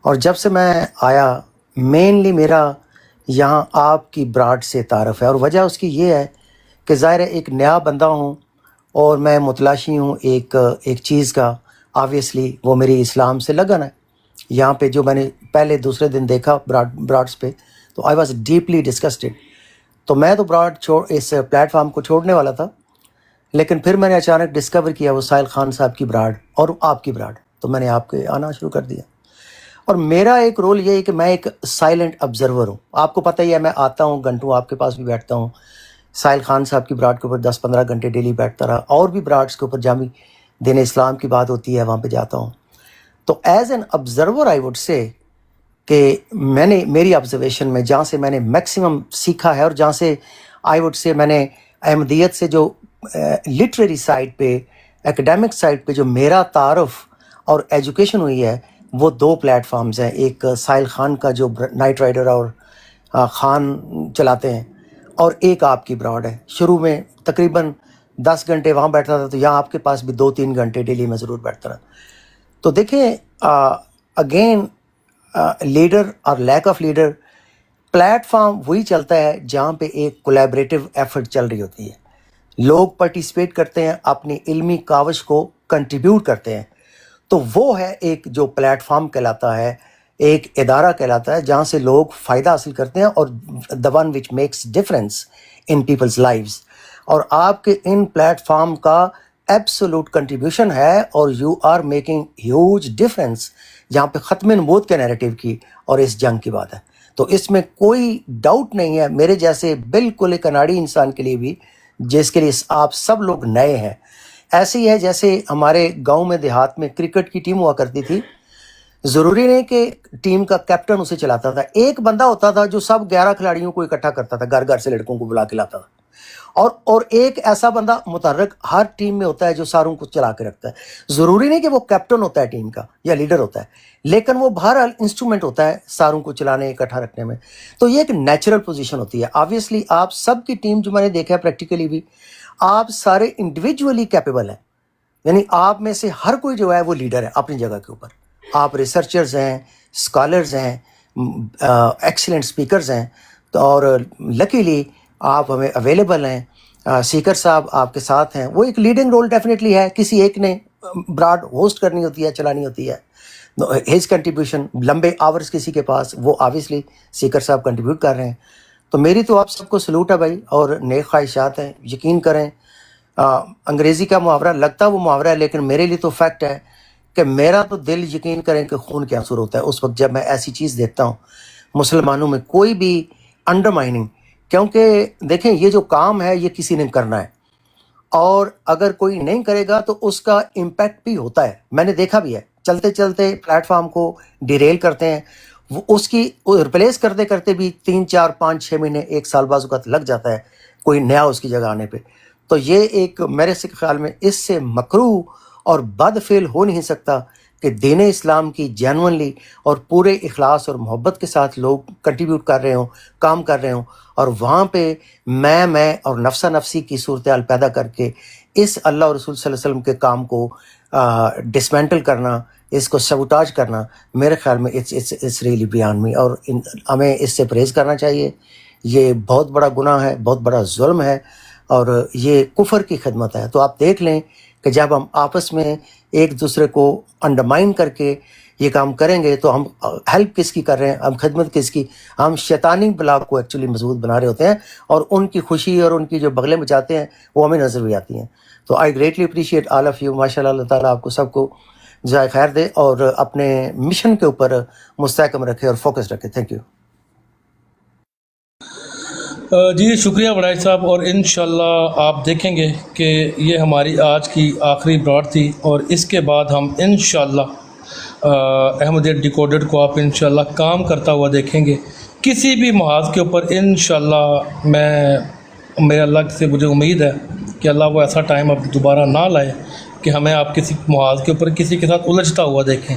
اور جب سے میں آیا مینلی میرا یہاں آپ کی براڈ سے تعارف ہے، اور وجہ اس کی یہ ہے کہ ظاہر ہے ایک نیا بندہ ہوں اور میں متلاشی ہوں ایک چیز کا. آبویسلی وہ میری اسلام سے لگن ہے. یہاں پہ جو میں نے پہلے دوسرے دن دیکھا براڈس پہ, تو آئی واز ڈیپلی ڈسکسٹڈ. تو میں تو اس پلیٹ فارم کو چھوڑنے والا تھا, لیکن پھر میں نے اچانک ڈسکور کیا وہ ساحل خان صاحب کی براڈ اور آپ کی براڈ, تو میں نے آپ کے آنا شروع کر دیا. اور میرا ایک رول یہ ہے کہ میں ایک سائلنٹ آبزرور ہوں. آپ کو پتہ ہی ہے میں آتا ہوں گھنٹوں آپ کے پاس بھی بیٹھتا ہوں. ساحل خان صاحب کی براڈ کے اوپر 10-15 گھنٹے ڈیلی بیٹھتا رہا, اور بھی براڈس کے اوپر جامع دین اسلام کی بات ہوتی ہے وہاں پہ جاتا ہوں. تو as an observer I would say کہ میں نے میری آبزرویشن میں جہاں سے میں نے میکسیمم سیکھا ہے, اور جہاں سے آئی وڈ سے میں نے احمدیت سے جو لٹریری سائڈ پہ, ایکڈیمک سائڈ پہ جو میرا تعارف اور ایجوکیشن ہوئی ہے, وہ 2 پلیٹ فارمز ہیں. ایک ساحل خان کا جو نائٹ رائڈر اور خان چلاتے ہیں, اور ایک آپ کی براڈ ہے. شروع میں تقریباً 10 گھنٹے وہاں بیٹھتا تھا, تو یہاں آپ کے پاس بھی 2-3 گھنٹے ڈیلی میں ضرور بیٹھتا رہا. تو دیکھیں اگین لیڈر اور lack of leader, plate form وہی چلتا ہے جہاں پہ ایک کولیبریٹو ایفرٹ چل رہی ہوتی ہے. لوگ پارٹیسپیٹ کرتے ہیں, اپنی علمی کاوش کو کنٹریبیوٹ کرتے ہیں. تو وہ ہے ایک جو پلیٹ فارم کہلاتا ہے, ایک ادارہ کہلاتا ہے, جہاں سے لوگ فائدہ حاصل کرتے ہیں, اور the one which makes difference in people's lives. اور آپ کے ان پلیٹ فارم کا ایبسولوٹ کنٹریبیوشن ہے, اور you are making huge difference جہاں پہ ختم نبوت کے نیریٹو کی اور اس جنگ کی بات ہے. تو اس میں کوئی ڈاؤٹ نہیں ہے, میرے جیسے بالکل ایک اناڑی انسان کے لیے بھی, جس کے لیے آپ سب لوگ نئے ہیں. ایسے ہی ہے جیسے ہمارے گاؤں میں دیہات میں کرکٹ کی ٹیم ہوا کرتی تھی. ضروری نہیں کہ ٹیم کا کیپٹن اسے چلاتا تھا, ایک بندہ ہوتا تھا جو سب 11 کھلاڑیوں کو اکٹھا کرتا تھا, گھر گھر سے لڑکوں کو بلا کے لاتا تھا. اور ایک ایسا بندہ متحرک ہر ٹیم میں ہوتا ہے جو ساروں کو چلا کے رکھتا ہے. ضروری نہیں کہ وہ کیپٹن ہوتا ہے ٹیم کا یا لیڈر ہوتا ہے, لیکن وہ بہرحال انسٹرومنٹ ہوتا ہے ساروں کو چلانے, اکٹھا رکھنے میں. تو یہ ایک نیچرل پوزیشن ہوتی ہے. آبویسلی آپ سب کی ٹیم جو میں نے دیکھا ہے پریکٹیکلی بھی, آپ سارے انڈیویجولی کیپیبل ہیں. یعنی آپ میں سے ہر کوئی جو ہے وہ لیڈر ہے اپنی جگہ کے اوپر. آپ ریسرچرز ہیں, اسکالرز ہیں, ایکسیلنٹ اسپیکرز ہیں, اور لکیلی آپ ہمیں اویلیبل ہیں. سیکر صاحب آپ کے ساتھ ہیں, وہ ایک لیڈنگ رول ڈیفینیٹلی ہے. کسی ایک نے براڈ ہوسٹ کرنی ہوتی ہے, چلانی ہوتی ہے. ہز کنٹریبیوشن لمبے آورز کسی کے پاس, وہ آبویسلی سیکر صاحب کنٹریبیوٹ کر رہے ہیں. تو میری تو آپ سب کو سلوٹ ہے بھائی, اور نیک خواہشات ہیں. یقین کریں, انگریزی کا محاورہ لگتا وہ محاورہ ہے, لیکن میرے لیے تو فیکٹ ہے کہ میرا تو دل, یقین کریں کہ خون کے آنسو ہوتا ہے اس وقت جب میں ایسی چیز دیکھتا ہوں مسلمانوں میں, کوئی بھی انڈرمائننگ. کیونکہ دیکھیں یہ جو کام ہے یہ کسی نے کرنا ہے, اور اگر کوئی نہیں کرے گا تو اس کا امپیکٹ بھی ہوتا ہے. میں نے دیکھا بھی ہے, چلتے چلتے پلیٹ فارم کو ڈیریل کرتے ہیں, وہ اس کی ریپلیس کرتے کرتے بھی 3, 4, 5, 6 مہینے, 1 سال بعض اوقات لگ جاتا ہے کوئی نیا اس کی جگہ آنے پہ. تو یہ ایک میرے سے خیال میں اس سے مکروہ اور بد فعل ہو نہیں سکتا کہ دین اسلام کی جینونلی اور پورے اخلاص اور محبت کے ساتھ لوگ کنٹریبیوٹ کر رہے ہوں, کام کر رہے ہوں, اور وہاں پہ میں اور نفسہ نفسی کی صورتحال پیدا کر کے اس اللہ اور رسول صلی اللہ علیہ وسلم کے کام کو ڈسمینٹل کرنا, اس کو سبوٹاج کرنا, میرے خیال میں اٹس ریئلی بیانڈ می. اور ہمیں اس سے پرہیز کرنا چاہیے. یہ بہت بڑا گناہ ہے, بہت بڑا ظلم ہے, اور یہ کفر کی خدمت ہے. تو آپ دیکھ لیں کہ جب ہم آپس میں ایک دوسرے کو انڈرمائن کر کے یہ کام کریں گے تو ہم ہیلپ کس کی کر رہے ہیں, ہم خدمت کس کی, ہم شیطانی بلاک کو ایکچولی مضبوط بنا رہے ہوتے ہیں, اور ان کی خوشی اور ان کی جو بغلیں بچاتے ہیں وہ ہمیں نظر بھی آتی ہیں. تو I greatly appreciate all of you. ماشاء اللہ, اللہ تعالیٰ آپ کو سب کو جزائے خیر دے, اور اپنے مشن کے اوپر مستحکم رکھے اور فوکس رکھے. Thank you. جی شکریہ وڑائی صاحب, اور انشاءاللہ آپ دیکھیں گے کہ یہ ہماری آج کی آخری براڈ تھی, اور اس کے بعد ہم انشاءاللہ احمدیت ڈیکوڈڈ کو آپ انشاءاللہ کام کرتا ہوا دیکھیں گے کسی بھی محاذ کے اوپر. انشاءاللہ میرے اللہ سے مجھے امید ہے کہ اللہ وہ ایسا ٹائم اب دوبارہ نہ لائے کہ ہمیں آپ کسی محاذ کے اوپر کسی کے ساتھ الجھتا ہوا دیکھیں.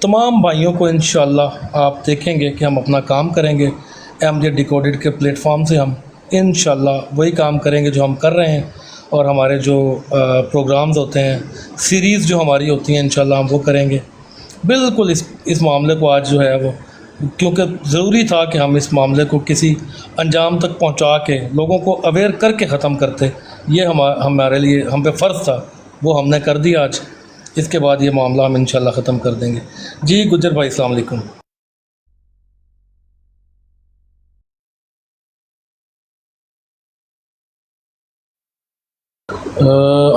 تمام بھائیوں کو انشاءاللہ آپ دیکھیں گے کہ ہم اپنا کام کریں گے. احمدیت ڈیکوڈڈ کے پلیٹ فارم سے ہم انشاءاللہ وہی کام کریں گے جو ہم کر رہے ہیں, اور ہمارے جو پروگرامز ہوتے ہیں, سیریز جو ہماری ہوتی ہیں, انشاءاللہ ہم وہ کریں گے. بالکل اس معاملے کو آج جو ہے وہ, کیونکہ ضروری تھا کہ ہم اس معاملے کو کسی انجام تک پہنچا کے لوگوں کو اویئر کر کے ختم کرتے, یہ ہمارے لیے ہم پہ فرض تھا، وہ ہم نے کر دیا آج. اس کے بعد یہ معاملہ ہم انشاءاللہ ختم کر دیں گے. جی گجر بھائی السلام علیکم.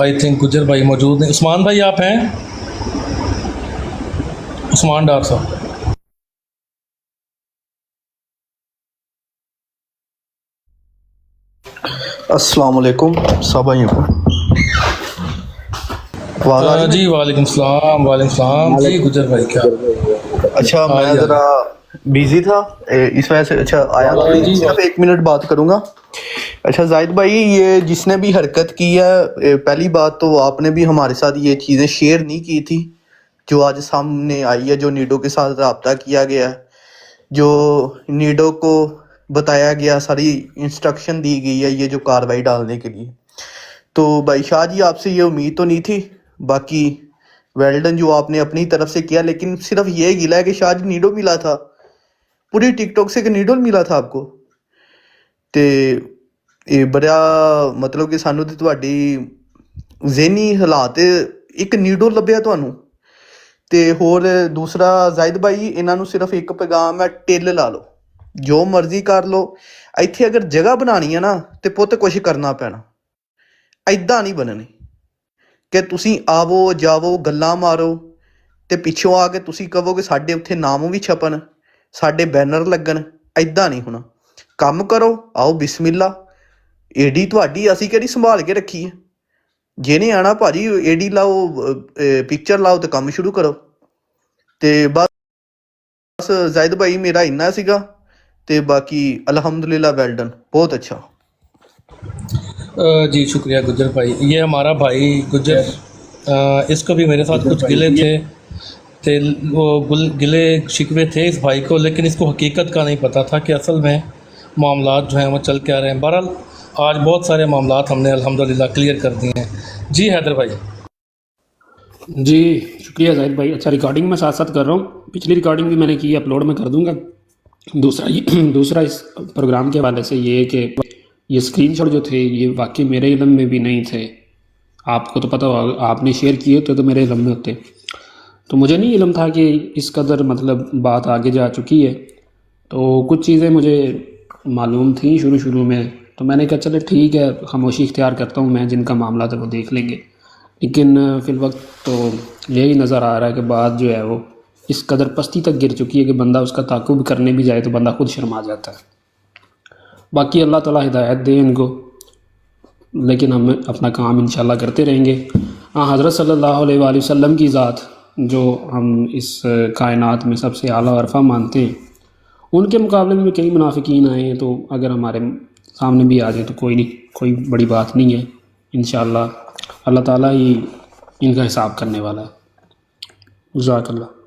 آئی تھنک گجر بھائی موجود نہیں. عثمان بھائی آپ ہیں؟ عثمان ڈار صاحب. السلام علیکم سب بھائیوں کو. جی وعلیکم السلام. وعلیکم السلام. جی گجر بھائی کیا؟ اچھا میں ذرا بیزی تھا اس وجہ سے اچھا آیا صرف 1 منٹ بات کروں گا. اچھا زاہد بھائی، یہ جس نے بھی حرکت کی ہے، پہلی بات تو آپ نے بھی ہمارے ساتھ یہ چیزیں شیئر نہیں کی تھی جو آج سامنے آئی ہے، جو نیڈو کے ساتھ رابطہ کیا گیا ہے، جو نیڈو کو بتایا گیا، ساری انسٹرکشن دی گئی ہے یہ جو کاروائی ڈالنے کے لیے. تو بھائی شاہ جی آپ سے یہ امید تو نہیں تھی، باقی ویلڈن جو آپ نے اپنی طرف سے کیا، لیکن صرف یہ گلا ہے کہ شاہ جی نیڈو ملا تھا پوری ٹک ٹاک سے کہ نیڈو ملا تھا آپ کو. تے یہ بڑا مطلب کہ سانو تے تہاڈی ذہنی حالات ایک نیڈو لبھیا تانوں. تے ہور دوسرا زاہد بھائی انہاں نوں صرف ایک پیغام ہے، ٹل لا لو، جو مرضی کر لو. ایتھے اگر جگہ بنانی ہے نا تے پت کچھ کرنا پینا، ایداں نہیں بننی کہ تسی آو جاو گلاں مارو تے پچھوں آ کے تسی کہو کہ ساڈے اتھے نام بھی چھپن، ساڈے بینر لگن. ایداں نہیں ہونا. کم کرو، آؤ بسم اللہ. ایڈی تہاڈی اسی کہڑی سنبھال کے رکھی ہے. جہنے آنا بھاجی ایڈی لاؤ، پکچر لاؤ تے کم شروع کرو. تے بس زاہد بھائی میرا اتنا سیگا تے باقی الحمدللہ ویل ڈن، بہت اچھا. جی شکریہ گجر بھائی. یہ ہمارا بھائی گجر، اس کو بھی میرے ساتھ کچھ گلے تھے وہ گلے شکوے تھے اس بھائی کو، لیکن اس کو حقیقت کا نہیں پتہ تھا کہ اصل میں معاملات جو ہیں وہ چل کے آ رہے ہیں. بہرحال آج بہت سارے معاملات ہم نے الحمدللہ کلیئر کر دیے ہیں. جی حیدر بھائی. جی شکریہ زاہد بھائی. اچھا ریکارڈنگ میں ساتھ ساتھ کر رہا ہوں، پچھلی ریکارڈنگ بھی میں نے کی، اپلوڈ میں کر دوں گا. دوسرا اس پروگرام کے حوالے سے یہ کہ یہ اسکرین شاٹ جو تھے یہ واقعی میرے علم میں بھی نہیں تھے. آپ کو تو پتہ ہوگا، آپ نے شیئر کیے ہوتے تو میرے علم میں ہوتے. تو مجھے نہیں علم تھا کہ اس قدر مطلب بات آگے جا چکی ہے. تو کچھ چیزیں مجھے معلوم تھیں شروع میں، تو میں نے کہا چلے ٹھیک ہے، خاموشی اختیار کرتا ہوں میں، جن کا معاملہ تھا وہ دیکھ لیں گے. لیکن فی الوقت تو یہی نظر آ رہا ہے کہ بات جو ہے وہ اس قدر پستی تک گر چکی ہے کہ بندہ اس کا تعاقب کرنے بھی جائے تو بندہ خود شرما جاتا ہے. باقی اللہ تعالیٰ ہدایت دے ان کو، لیکن ہم اپنا کام انشاءاللہ کرتے رہیں گے. حضرت صلی اللہ علیہ وآلہ وسلم کی ذات جو ہم اس کائنات میں سب سے اعلیٰ عرفہ مانتے ہیں، ان کے مقابلے میں کئی منافقین آئے ہیں، تو اگر ہمارے سامنے بھی آ جائے تو کوئی نہیں، کوئی بڑی بات نہیں ہے. انشاءاللہ اللہ تعالیٰ ہی ان کا حساب کرنے والا ہے. جزاک اللہ.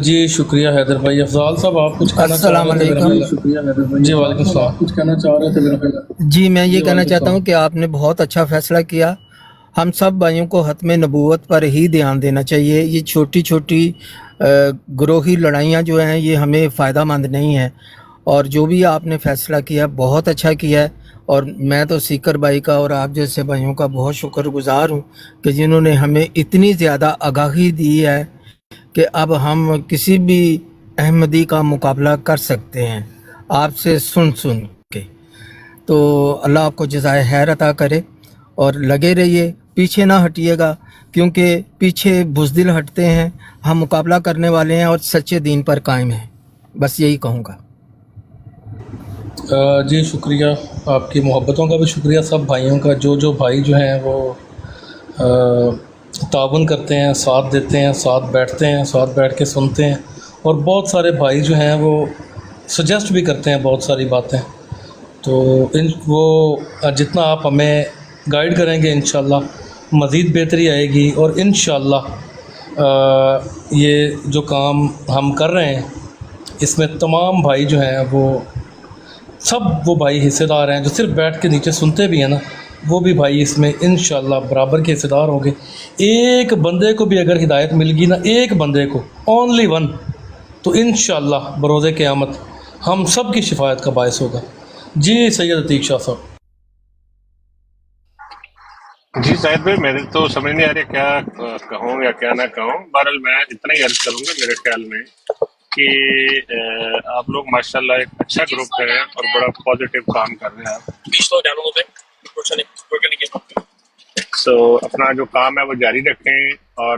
جی شکریہ حیدر بھائی. افضال صاحب آپ کچھ کہنا چاہ رہے تھے؟ السلام علیکم. جی وعلیکم السلام. کچھ کہنا چاہ رہے تھے میرا خیال؟ جی میں یہ کہنا چاہتا ہوں کہ آپ نے بہت اچھا فیصلہ کیا. ہم سب بھائیوں کو ختم نبوت پر ہی دھیان دینا چاہیے. یہ چھوٹی چھوٹی گروہی لڑائیاں جو ہیں یہ ہمیں فائدہ مند نہیں ہیں. اور جو بھی آپ نے فیصلہ کیا بہت اچھا کیا ہے. اور میں تو سیکر بھائی کا اور آپ جیسے بھائیوں کا بہت شکر گزار ہوں کہ جنہوں نے ہمیں اتنی زیادہ آگاہی دی ہے کہ اب ہم کسی بھی احمدی کا مقابلہ کر سکتے ہیں آپ سے سن کے. تو اللہ آپ کو جزائے خیر عطا کرے اور لگے رہیے، پیچھے نہ ہٹیے گا، کیونکہ پیچھے بزدل ہٹتے ہیں. ہم مقابلہ کرنے والے ہیں اور سچے دین پر قائم ہیں. بس یہی کہوں گا. جی شکریہ، آپ کی محبتوں کا بھی شکریہ سب بھائیوں کا. جو بھائی جو ہیں وہ تعاون کرتے ہیں، ساتھ دیتے ہیں، ساتھ بیٹھتے ہیں، ساتھ بیٹھ کے سنتے ہیں. اور بہت سارے بھائی جو ہیں وہ سجیسٹ بھی کرتے ہیں بہت ساری باتیں. تو وہ جتنا آپ ہمیں گائیڈ کریں گے انشاءاللہ مزید بہتری آئے گی. اور انشاءاللہ یہ جو کام ہم کر رہے ہیں اس میں تمام بھائی جو ہیں وہ سب وہ بھائی حصے دار ہیں. جو صرف بیٹھ کے نیچے سنتے بھی ہیں نا، وہ بھی بھائی اس میں انشاءاللہ برابر کے حصے دار ہوں گے. ایک بندے کو بھی اگر ہدایت مل گی نا، ایک بندے کو، اونلی ون، تو انشاءاللہ بروز قیامت ہم سب کی شفاعت کا باعث ہوگا. جی سید عتیق شاہ صاحب. جی زاہد بھائی، میرے تو سمجھ نہیں آ رہا کیا کہوں یا کیا نہ کہوں. بہرحال میں اتنا ہی عرض کروں گا میرے خیال میں کہ آپ لوگ ماشاءاللہ ایک اچھا گروپ ہے اور بڑا پازیٹیو کام کر رہے ہیں آپ. سو اپنا جو کام ہے وہ جاری رکھیں اور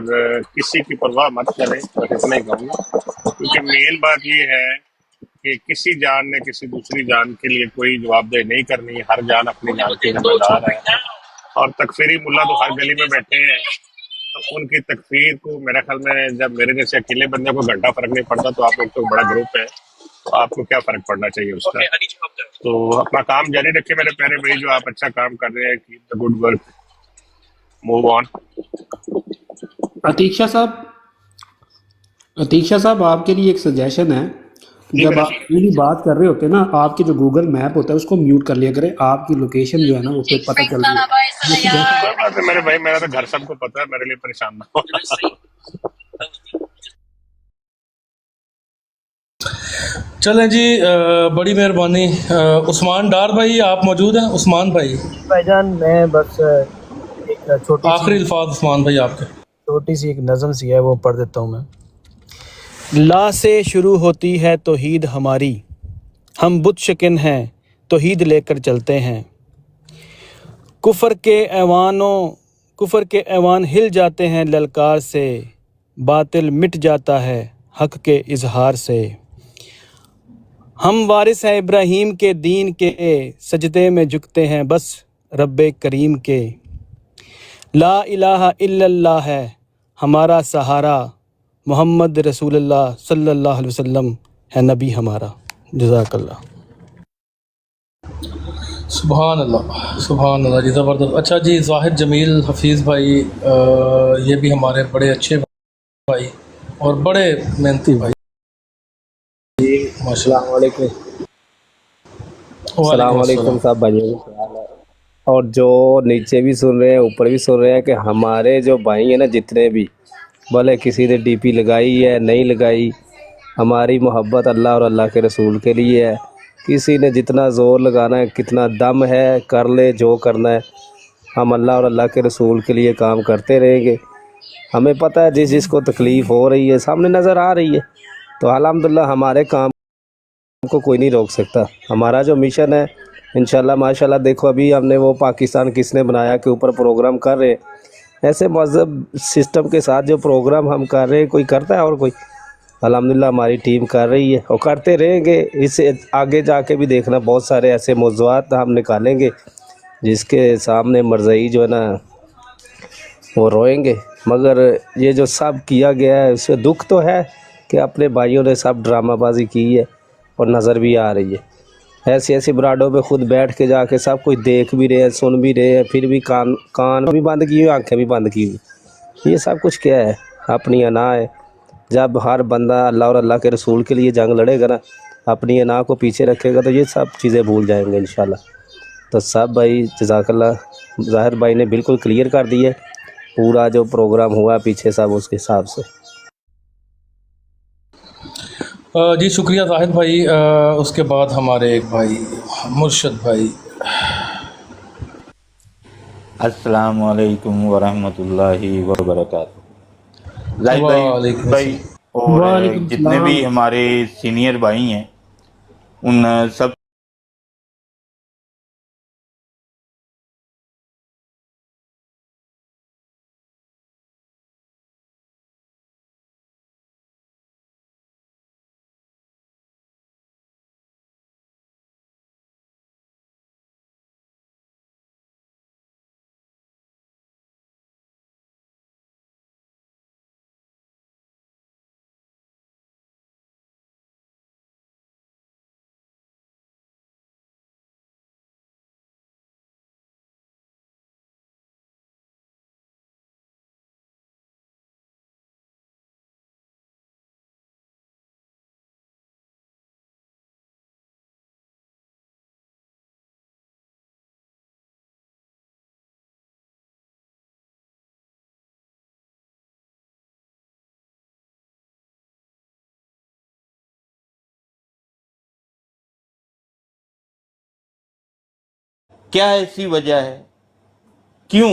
کسی کی پرواہ مت کریں، بس اتنا ہی کہوں گا. کیونکہ مین بات یہ ہے کہ کسی جان نے کسی دوسری جان کے لیے کوئی جواب دہ نہیں کرنی. ہر جان اپنی جان کی ذمہ دار ہے. اور تکفیری ملا تو ہر گلی میں بیٹھے ہیں، تو ان کی تکفیر کو میرے خیال میں جب میرے جیسے اکیلے بندے کو گھنٹہ فرق نہیں پڑتا تو آپ لوگ تو بڑا گروپ ہے، تو آپ کو کیا فرق پڑنا چاہیے اس کا. تو اپنا کام جاری رکھے میرے پیارے بھائی، جو آپ اچھا کام کر رہے ہیں. Keep the good work, move on. Atiq Shah صاحب آپ کے لیے ایک سجیشن ہے. جی جب میرے آپ پوری بات کر رہے ہوتے ہیں نا، آپ کے جو گوگل میپ ہوتا ہے اس کو میوٹ کر لیا کریں. آپ کی لوکیشن جو ہے نا وہ پھر پتہ چل رہی ہے. کوئی بات ہے میرے بھائی، میرا تو گھر سب کو پتا ہے، میرے لیے پریشان نہ ہو. چلیں جی، بڑی مہربانی. عثمان ڈار بھائی آپ موجود ہیں؟ عثمان بھائی بھائی جان میں بس ایک آخری الفاظ عثمان بھائی آپ کے. چھوٹی سی ایک نظم سی ہے، وہ پڑھ دیتا ہوں میں. لا سے شروع ہوتی ہے توحید ہماری، ہم بت شکن ہیں توحید لے کر چلتے ہیں. کفر کے ایوان ہل جاتے ہیں للکار سے، باطل مٹ جاتا ہے حق کے اظہار سے. ہم وارث ہیں ابراہیم کے دین کے، سجدے میں جھکتے ہیں بس رب کریم کے. لا الہ الا اللہ ہے ہمارا سہارا، محمد رسول اللہ صلی اللہ علیہ وسلم ہے نبی ہمارا. جزاک اللہ. سبحان اللہ، سبحان اللہ جی، زبردست. اچھا جی، زاہد جمیل حفیظ بھائی، یہ بھی ہمارے بڑے اچھے بھائی اور بڑے محنتی بھائی. السلام علیکم. وعلیکم السلام السلام. علیکم سب بھائیوں کو خیال ہے. اور جو نیچے بھی سن رہے ہیں اوپر بھی سن رہے ہیں کہ ہمارے جو بھائی ہیں نا جتنے بھی، بھلے کسی نے ڈی پی لگائی ہے نہیں لگائی، ہماری محبت اللہ اور اللہ کے رسول کے لیے ہے. کسی نے جتنا زور لگانا ہے، کتنا دم ہے، کر لے جو کرنا ہے. ہم اللہ اور اللہ کے رسول کے لیے کام کرتے رہیں گے. ہمیں پتہ ہے جس کو تکلیف ہو رہی ہے سامنے نظر آ رہی ہے، تو الحمدللہ ہمارے کام کو کوئی نہیں روک سکتا. ہمارا جو مشن ہے انشاءاللہ ماشاءاللہ، دیکھو ابھی ہم نے وہ پاکستان کس نے بنایا کے اوپر پروگرام کر رہے ہیں. ایسے مذہب سسٹم کے ساتھ جو پروگرام ہم کر رہے ہیں کوئی کرتا ہے اور کوئی؟ الحمدللہ ہماری ٹیم کر رہی ہے اور کرتے رہیں گے. اس سے آگے جا کے بھی دیکھنا بہت سارے ایسے موضوعات ہم نکالیں گے جس کے سامنے مرزائی جو ہے نا وہ روئیں گے. مگر یہ جو سب کیا گیا ہے اس سے دکھ تو ہے کہ اپنے بھائیوں نے سب ڈرامہ بازی کی ہے اور نظر بھی آ رہی ہے. ایسی براڈوں پہ خود بیٹھ کے جا کے سب کچھ دیکھ بھی رہے ہیں، سن بھی رہے ہیں، پھر بھی کان بھی بند کی ہوئی، آنکھیں بھی بند کی ہوئی. یہ سب کچھ کیا ہے؟ اپنی انا ہے. جب ہر بندہ اللہ اور اللہ کے رسول کے لیے جنگ لڑے گا نا، اپنی انا کو پیچھے رکھے گا، تو یہ سب چیزیں بھول جائیں گے انشاءاللہ. تو سب بھائی جزاک اللہ. ظاہر بھائی نے بالکل کلیئر کر دی ہے پورا جو پروگرام ہوا پیچھے سب اس کے حساب سے. جی شکریہ زاہد بھائی. اس کے بعد ہمارے ایک بھائی مرشد بھائی. السلام علیکم ورحمۃ اللہ وبرکاتہ. زاہد بھائی وعلیکم بھائی السلام. اور وعلیکم جتنے بھی السلام. ہمارے سینئر بھائی ہیں ان سب کیا ایسی وجہ ہے؟ کیوں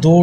2